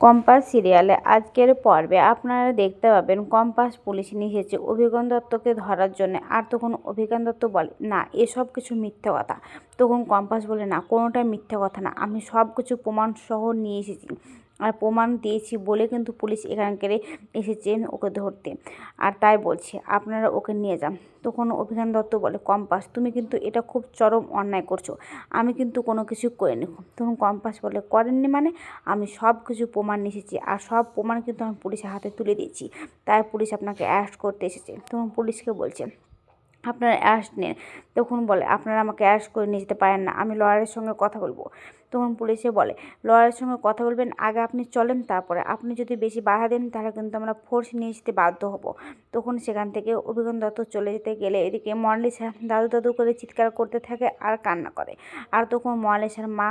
Compass সিরিয়ালে আজকের পর্বে আপনারা দেখতে পাবেন কম্পাস পুলিশ নিয়ে এসেছে অভিজ্ঞান দত্তকে ধরার জন্য। আর তখন অভিজ্ঞান দত্ত বলে, না এসব কিছু মিথ্যে কথা। তখন কম্পাস বলে, না কোনোটাই মিথ্যে কথা না, আমি সব কিছু প্রমাণ সহ নিয়ে এসেছি, আর প্রমাণ দিয়েছি বলে কিন্তু পুলিশ এখানকার এসেছে ওকে ধরতে। আর তাই বলছি আপনারা ওকে নিয়ে যান। তখন অভিজ্ঞান দত্ত বলে, কম্পাস তুমি কিন্তু এটা খুব চরম অন্যায় করছো, আমি কিন্তু কোনো কিছু করিনি। তখন কম্পাস বলে, করেননি মানে? আমি সব কিছু প্রমাণ নিয়ে এসেছি, আর সব প্রমাণ কিন্তু আমি পুলিশের হাতে তুলে দিয়েছি, তাই পুলিশ আপনাকে অ্যারেস্ট করতে এসেছে। তখন পুলিশকে বলছে, আপনারা অ্যারেস্ট নেন। তখন বলে, আপনারা আমাকে অ্যারেস্ট করে নিয়ে যেতে পারেন না, আমি লয়ারের সঙ্গে কথা বলবো। তখন পুলিশে বলে, লয়ারের সঙ্গে কথা বলবেন, আগে আপনি চলেন, তারপরে আপনি যদি বেশি বাধা দেন তাহলে কিন্তু আমরা ফোর্স নিয়ে যেতে বাধ্য হব। তখন সেখান থেকে অভিজ্ঞান দত্ত চলে যেতে গেলে এদিকে মনালিসা দাদু দাদু করে চিৎকার করতে থাকে আর কান্না করে। আর তখন মনালিসার মা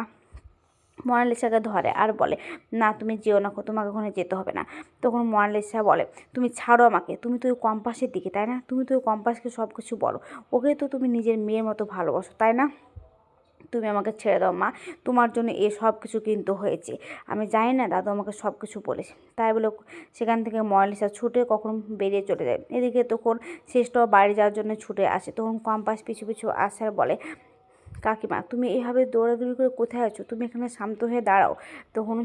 মনালিসাকে ধরে আর বলে, না তুমি যেও না, তোমাকে ওখানে যেতে হবে না। তখন মনালিসা বলে, তুমি ছাড়ো আমাকে, তুমি তো ওই কম্পাসের দিকে, তাই না? তুমি তো ওই কম্পাসকে সব কিছু বলো, ওকে তো তুমি নিজের মেয়ের মতো ভালোবাসো, তাই না? তুমি আমাকে ছেড়ে দাও মা, তোমার জন্য এ সব কিছু কিন্তু হয়েছে, আমি জানি না দাদু আমাকে সব কিছু বলেছে। তাই বলে সেখান থেকে মনালিসা ছুটে কখন বেরিয়ে চলে যায়। এদিকে তখন শেষটাও বাড়ি যাওয়ার জন্য ছুটে আসে। তখন কম্পাস পিছু পিছু আসার বলে, কাকিমা তুমি এইভাবে দৌড়াদৌড়ি করে কোথায় আছো, তুমি এখানে শান্ত হয়ে দাঁড়াও। তখন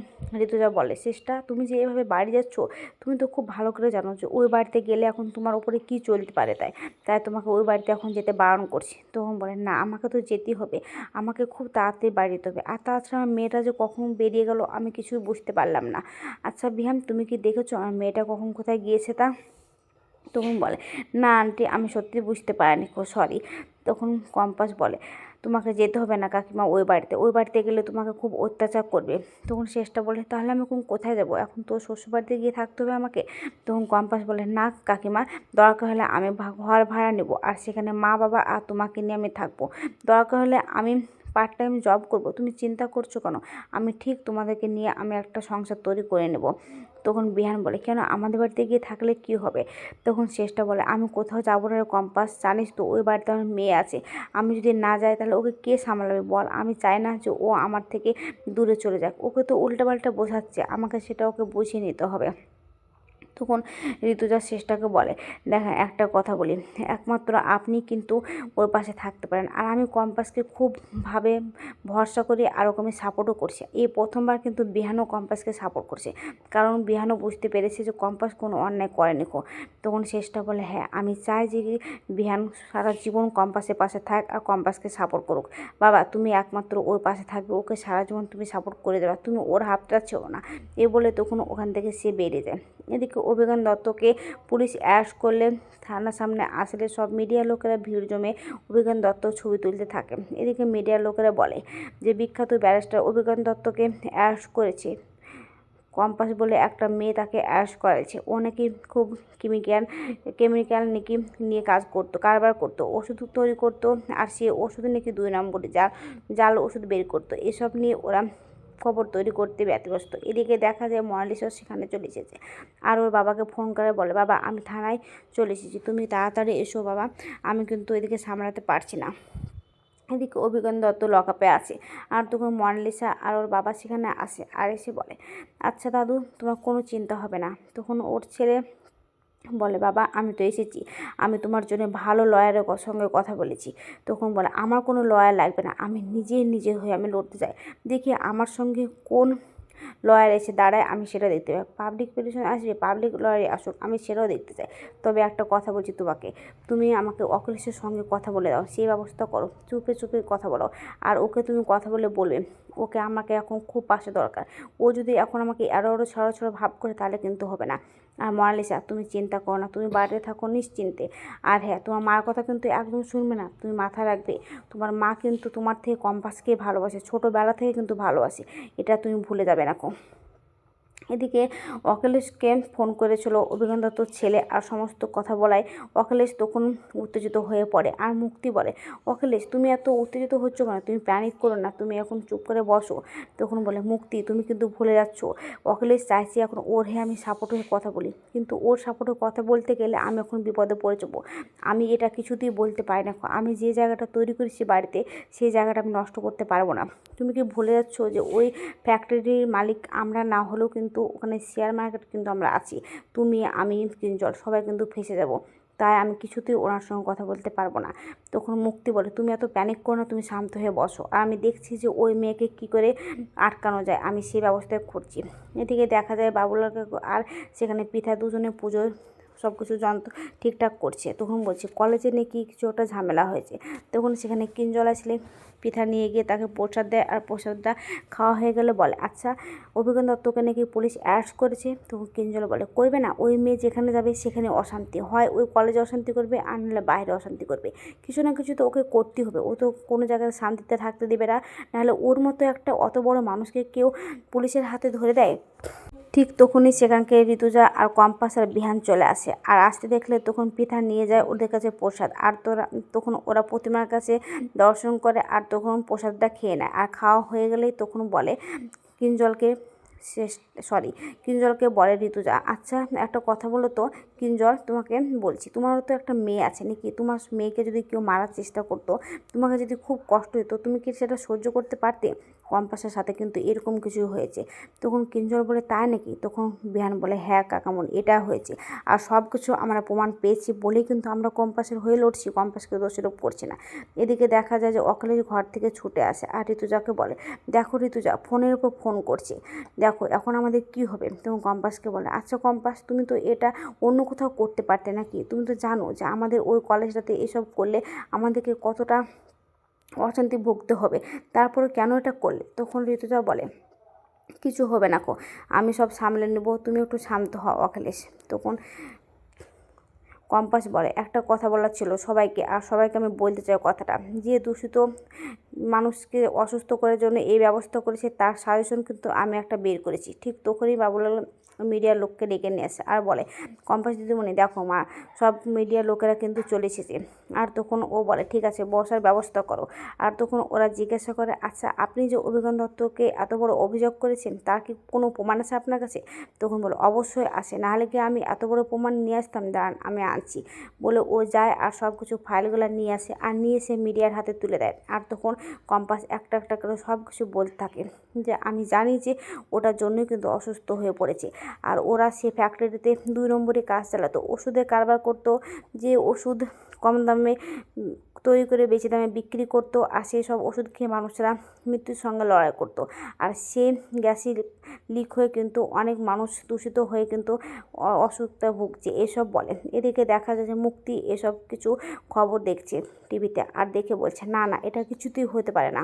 ঋতুজা বলে, চেষ্টা তুমি যে এভাবে বাড়ি যাচ্ছ, তুমি তো খুব ভালো করে জানো যে ওই বাড়িতে গেলে এখন তোমার উপরে কি চলতে পারে, তাই তাই তোমাকে ওই বাড়িতে এখন যেতে বারণ করছি। তখন বলে, না আমাকে তো যেতেই হবে, আমাকে খুব তাড়াতাড়ি বাড়ি যেতে হবে। আর তাছাড়া আমার মেয়েটা যে কখন বেরিয়ে গেল আমি কিছুই বুঝতে পারলাম না। আচ্ছা বিহান, তুমি কি দেখেছো আমার মেয়েটা কখন কোথায় গিয়েছে তা? তখন বলে, না আন্টি আমি সত্যি বুঝতে পারিনি, সরি। তখন কম্পাস বলে, তোমাকে যেতে হবে না কাকিমা ওই বাড়িতে গেলে তোমাকে খুব অত্যাচার করবে। তখন শেষটা বলে, তাহলে আমি এখন কোথায় যাব, এখন তো শ্বশুরবাড়িতে গিয়ে থাকতে হবে আমাকে। তখন কম্পাস বলে, না কাকিমা, দরকার হলে আমি ঘর ভাড়া নেব, আর সেখানে মা বাবা আর তোমাকে নিয়ে আমি থাকবো। দরকার হলে আমি পার্ট টাইম জব করব, তুমি চিন্তা করছো কেন? আমি ঠিক তোমাদেরকে নিয়ে আমি একটা সংসার তৈরি করে নেব। তখন বিহান বলে, কেন আমাদের বাড়িতে গিয়ে থাকলে কি হবে? তখন শেষটা বলে, আমি কোথাও যাবো না রে কম্পাস, জানিস তো ওই বাড়িতে আমার মেয়ে আছে, আমি যদি না যাই তাহলে ওকে কে সামলাবে বল? আমি চাই না যে ও আমার থেকে দূরে চলে যাক, ওকে তো উল্টাপাল্টা বোঝাচ্ছে, আমাকে সেটা ওকে বুঝিয়ে নিতে হবে। তখন ঋতুজা শেষটাকে বলে, দেখেন একটা কথা বলি, একমাত্র আপনি কিন্তু ওর পাশে থাকতে পারেন, আর আমি কম্পাসকে খুব ভাবে ভরসা করি, আর ওকে আমি সাপোর্টও করছি। এই প্রথমবার কিন্তু বিহানও কম্পাসকে সাপোর্ট করছে, কারণ বিহানও বুঝতে পেরেছে যে কম্পাস কোনো অন্যায় করেনি। তখন শেষটা বলে, হ্যাঁ আমি চাই যে বিহান সারা জীবন কম্পাসের পাশে থাক আর কম্পাসকে সাপোর্ট করুক। বাবা তুমি একমাত্র ওর পাশে থাকবে, ওকে সারা জীবন তুমি সাপোর্ট করে দেবে, তুমি ওর হাতটা ছেড়ো না। এ বলে তখন ওখান থেকে সে বেরিয়ে যায়। এদিকে অভিজ্ঞান দত্তকে পুলিশ অ্যারেস্ট করলে থানার সামনে আসলে সব মিডিয়ার লোকেরা ভিড় জমে অভিজ্ঞান দত্ত ছবি তুলতে থাকে। এদিকে মিডিয়ার লোকেরা বলে যে বিখ্যাত ব্যারিস্টার অভিজ্ঞান দত্তকে অ্যারেস্ট করেছে কম্পাস বলে একটা মেয়ে, তাকে অ্যারেস্ট করেছে। ও নাকি খুব কেমিক্যাল নাকি নিয়ে কাজ করতো, কারবার করতো, ওষুধ তৈরি করতো, আর সে ওষুধ নাকি 2 নম্বরে জাল ওষুধ বের করতো। এসব নিয়ে ওরা খবর তৈরি করতে ব্যতিব্যস্ত। এদিকে দেখা যায় মনালিসাও সেখানে চলে এসেছে, আর ওর বাবাকে ফোন করে বলে, বাবা আমি থানায় চলে এসেছি, তুমি তাড়াতাড়ি এসো বাবা, আমি কিন্তু এদিকে সামলাতে পারছি না। এদিকে অভিজ্ঞান দত্ত লকআপে আছে, আর তখন মনালিসা আর ওর বাবা সেখানে আসে, আর এসে বলে, আচ্ছা দাদু তোমার কোনো চিন্তা হবে না। তখন ওর ছেলে বলে, বাবা আমি তো এসেছি, আমি তোমার জন্য ভালো লয়ারের সঙ্গে কথা বলেছি। তখন বলে, আমার কোনো লয়ার লাগবে না, আমি নিজের হয়ে আমি লড়তে চাই, দেখি আমার সঙ্গে কোন লয়ার এসে দাঁড়ায়, আমি সেটা দেখতে পাই। পাবলিক পিটিশন আসবে, পাবলিক লয়ারে আসুক, আমি সেটাও দেখতে চাই। তবে একটা কথা বলছি তোমাকে, তুমি আমাকে অখিলেশের সঙ্গে কথা বলে দাও, সেই ব্যবস্থা করো, চুপে চুপে কথা বলো। আর ওকে তুমি কথা বলে বলবে ওকে আমাকে এখন খুব পাশে দরকার, ও যদি এখন আমাকে এড়ো ছড়ো ভাব করে তাহলে কিন্তু হবে না। আর মনালিসা তুমি চিন্তা করো না, তুমি বাড়িতে থাকো নিশ্চিন্তে। আর হ্যাঁ, তোমার মার কথা কিন্তু একদম শুনবে না, তুমি মাথায় রাখবে তোমার মা কিন্তু তোমার থেকে কম্পাসকে ভালোবাসে, ছোটোবেলা থেকে কিন্তু ভালোবাসে, এটা তুমি ভুলে যাবে না। এদিকে অখিলেশকে ফোন করেছিল অভিজ্ঞান দত্তর ছেলে, আর সমস্ত কথা বলায় অখিলেশ তখন উত্তেজিত হয়ে পড়ে। আর মুক্তি বলে, অখিলেশ তুমি এত উত্তেজিত হচ্ছ কেন, তুমি প্যানিক করো না, তুমি এখন চুপ করে বসো। তখন বলে, মুক্তি তুমি কিন্তু ভুলে যাচ্ছ, অখিলেশ চাইছি এখন ওর হয়ে আমি সাপোর্ট হয়ে কথা বলি, কিন্তু ওর সাপোর্টে কথা বলতে গেলে আমি এখন বিপদে পড়ে যাবো, আমি এটা কিছুতেই বলতে পারি না। আমি যে জায়গাটা তৈরি করেছি বাড়িতে, সেই জায়গাটা আমি নষ্ট করতে পারবো না। তুমি কি ভুলে যাচ্ছ যে ওই ফ্যাক্টরির মালিক আমরা না হলেও কিন্তু কিন্তু ওখানে শেয়ার মার্কেট কিন্তু আমরা আছি, তুমি আমি কিঞ্জল সবাই কিন্তু ফেঁসে যাব, তাই আমি কিছুতেই ওনার সঙ্গে কথা বলতে পারবো না। তখন মুক্তি বলে, তুমি এত প্যানিক করো না, তুমি শান্ত হয়ে বসো, আর আমি দেখছি যে ওই মেয়েকে কি করে আটকানো যায়, আমি সেই ব্যবস্থায় করছি। এদিকে দেখা যায় বাবুলালকে আর সেখানে পিঠা দুজনে পুজোর সব কিছু যন্ত্র ঠিকঠাক করছে। তখন বলছে কলেজে নাকি কিছু একটা ঝামেলা হয়েছে। তখন সেখানে কিঞ্জলা ছেলে পিঠা নিয়ে গিয়ে তাকে প্রসাদ দেয়, আর প্রসাদটা খাওয়া হয়ে গেলে বলে, আচ্ছা অভিজ্ঞান দত্তকে নাকি পুলিশ অ্যারেস্ট করেছে। তখন কিঞ্জলা বলে, করবে না, ওই মেয়ে যেখানে যাবে সেখানে অশান্তি হয়, ওই কলেজে অশান্তি করবে আর নাহলে বাইরে অশান্তি করবে, কিছু না কিছু তো ওকে করতেই হবে, ও তো কোনো জায়গায় শান্তিতে থাকতে দেবে না, নাহলে ওর মতো একটা অত বড় মানুষকে কেউ পুলিশের হাতে ধরে দেয়। ঠিক তখনই সেখানকে ঋতুজা আর কম্পাস আর বিহান চলে আসে, আর আসতে দেখলে তখন পিঠা নিয়ে যায় ওদের কাছে প্রসাদ, আর তখন ওরা প্রতিমার কাছে দর্শন করে, আর তখন প্রসাদটা খেয়ে নেয়, আর খাওয়া হয়ে গেলেই তখন বলে কিঞ্জলকে কিঞ্জলকে বলে ঋতুজা, আচ্ছা একটা কথা বলো তো কিঞ্জল, তোমাকে বলছি, তোমারও তো একটা মেয়ে আছে নাকি, তোমার মেয়েকে যদি কেউ মারার চেষ্টা করতো, তোমাকে যদি খুব কষ্ট হতো, তুমি কি সেটা সহ্য করতে পারতে? কম্পাসের সাথে কিন্তু এরকম কিছু হয়েছে। তখন কিঞ্জল বলে, তাই নাকি? তখন বিহান বলে, হ্যাঁ কাকামন, এটা হয়েছে, আর সব কিছু আমরা প্রমাণ পেয়েছি বলেই কিন্তু আমরা কম্পাসের হয়ে লড়ছি, কম্পাসকে দোষারোপ করছি না। এদিকে দেখা যায় যে অখিলেশ ঘর থেকে ছুটে আসে, আর ঋতুজাকে বলে, দেখো ঋতুজা ফোনের উপর ফোন করছে, দেখো এখন আমাদের কি হবে। তখন কম্পাসকে বলে, আচ্ছা কম্পাস, তুমি তো এটা অন্য কোথাও করতে পারতে নাকি, তুমি তো জানো যে আমাদের ওই কলেজটাতে এসব করলে আমাদেরকে কতটা অশান্তি ভুগতে হবে, তারপরে কেন এটা করলে? তখন ঋতুজা বলে, কিছু হবে না কো, আমি সব সামলে নেব, তুমি একটু শান্ত হও অখিলেশ। তখন কম্পাস বলে, একটা কথা বলার ছিল সবাইকে, আর সবাইকে আমি বলতে চাই কথাটা, যে দূষিত মানুষকে অসুস্থ করার জন্য এই ব্যবস্থা করেছে তার সাজেশন কিন্তু আমি একটা বের করেছি। ঠিক তখনই বাবুলাল মিডিয়ার লোককে ডেকে নিয়ে আসে, আর বলে, কম্পাস দিদিমণি দেখো মা, সব মিডিয়ার লোকেরা কিন্তু চলে এসেছে। আর তখন ও বলে, ঠিক আছে বসার ব্যবস্থা করো। আর তখন ওরা জিজ্ঞাসা করে, আচ্ছা আপনি যে অভিজ্ঞান দত্তকে এত বড় অভিযোগ করেছেন, তার কি কোনো প্রমাণ আছে আপনার কাছে? তখন বলে, অবশ্যই আসে, নাহলে কি আমি এত বড় প্রমাণ নিয়ে আসতাম, দাঁড়ান আমি আনছি। বলে ও যায় আর সব কিছু ফাইলগুলো নিয়ে আসে, আর নিয়ে এসে মিডিয়ার হাতে তুলে দেয়। আর তখন কম্পাস একটা একটা করে সব কিছু বলতে থাকে, যে আমি জানি যে ওটার জন্যই কিন্তু অসুস্থ হয়ে পড়েছে, আর ওরা সে ফ্যাক্টরিতে 2 নম্বরে কাজ চালাতো, ওষুধের কারবার করতো, যে ওষুধ কম দামে তৈরি করে বেশি দামে বিক্রি করতো, আর সেই সব ওষুধ খেয়ে মানুষরা মৃত্যুর সঙ্গে লড়াই করতো, আর সে গ্যাসই লিক হয়ে কিন্তু অনেক মানুষ দূষিত হয়ে কিন্তু অসুখটা ভুগছে, এসব বলে। এদিকে দেখা যায় যে মুক্তি এসব কিছু খবর দেখছে টিভিতে, আর দেখে বলছে, না না এটা কিছুতেই হতে পারে না,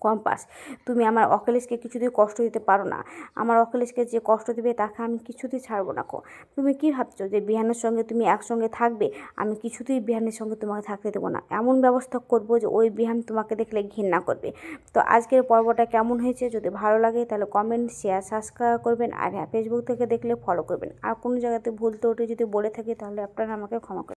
কম্পাস তুমি আমার অখিলেশকে কিছুতেই কষ্ট দিতে পারো না, আমার অখিলেশকে যে কষ্ট দেবে তাকে আমি কিছুতেই ছাড়বো না কো। তুমি কি ভাবছো যে বিহানের সঙ্গে তুমি একসঙ্গে থাকবে? আমি কিছুতেই বিহানের সঙ্গে তোমাকে থাকতে দেবো না, এমন ব্যবস্থা করবো যে ওই বিহান তোমাকে দেখলে ঘৃণা করবে। তো আজকের পর্বটা কেমন হয়েছে, যদি ভালো লাগে তাহলে কমেন্ট শেয়ার সাবস্ক্রাইব করবেন, আর হ্যাঁ ফেসবুক থেকে দেখলে ফলো করবেন, আর কোনো জায়গাতে ভুল ত্রুটি যদি বলে থাকি তাহলে আপনারা আমাকে ক্ষমা করবেন।